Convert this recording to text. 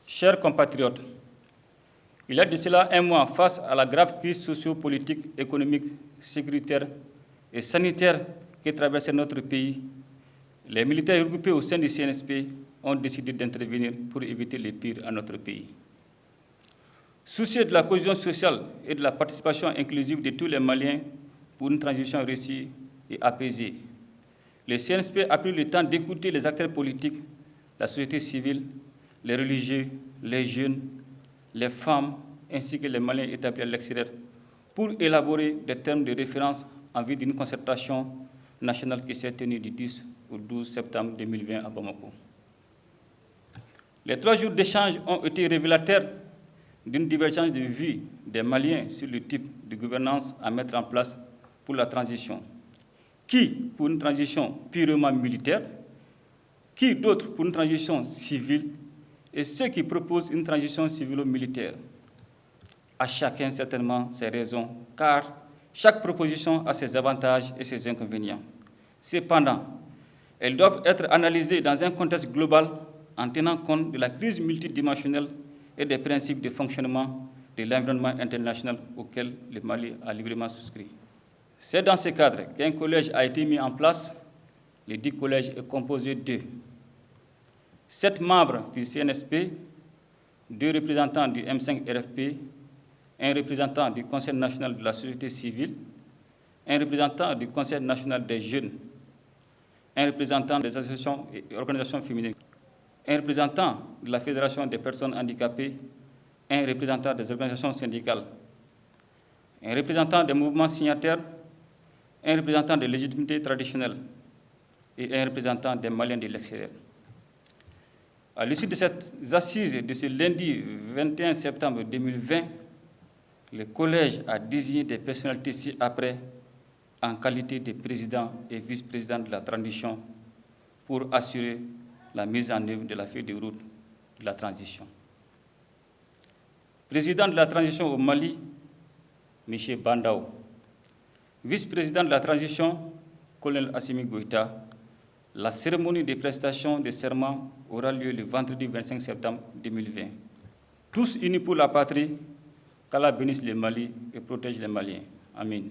Chers compatriotes, il y a de cela un mois, face à la grave crise socio-politique, économique, sécuritaire et sanitaire qui traverse notre pays, les militaires regroupés au sein du CNSP ont décidé d'intervenir pour éviter le pire à notre pays. Soucieux de la cohésion sociale et de la participation inclusive de tous les Maliens pour une transition réussie et apaisée, le CNSP a pris le temps d'écouter les acteurs politiques, la société civile, les religieux, les jeunes, les femmes, ainsi que les Maliens établis à l'extérieur, pour élaborer des termes de référence en vue d'une concertation nationale qui s'est tenue du 10 au 12 septembre 2020 à Bamako. Les 3 jours d'échange ont été révélateurs d'une divergence de vues des Maliens sur le type de gouvernance à mettre en place pour la transition. Qui pour une transition purement militaire, qui d'autres pour une transition civile, et ceux qui proposent une transition civilo-militaire. À chacun certainement ses raisons, car chaque proposition a ses avantages et ses inconvénients. Cependant, elles doivent être analysées dans un contexte global en tenant compte de la crise multidimensionnelle et des principes de fonctionnement de l'environnement international auquel le Mali a librement souscrit. C'est dans ce cadre qu'un collège a été mis en place. Le dit collège est composé de 7 membres du CNSP, 2 représentants du M5-RFP, un représentant du Conseil national de la société civile, un représentant du Conseil national des jeunes, un représentant des associations et organisations féminines, un représentant de la Fédération des personnes handicapées, un représentant des organisations syndicales, un représentant des mouvements signataires, un représentant de légitimité traditionnelle et un représentant des Maliens de l'extérieur. À l'issue de cette assise de ce lundi 21 septembre 2020, le collège a désigné des personnalités ci-après en qualité de président et vice-président de la transition pour assurer la mise en œuvre de la feuille de route de la transition. Président de la transition au Mali, M. Bandao. Vice-président de la transition, colonel Assimi Goïta. La cérémonie de prestation de serment aura lieu le vendredi 25 septembre 2020. Tous unis pour la patrie, qu'Allah bénisse le Mali et protège les Maliens. Amin.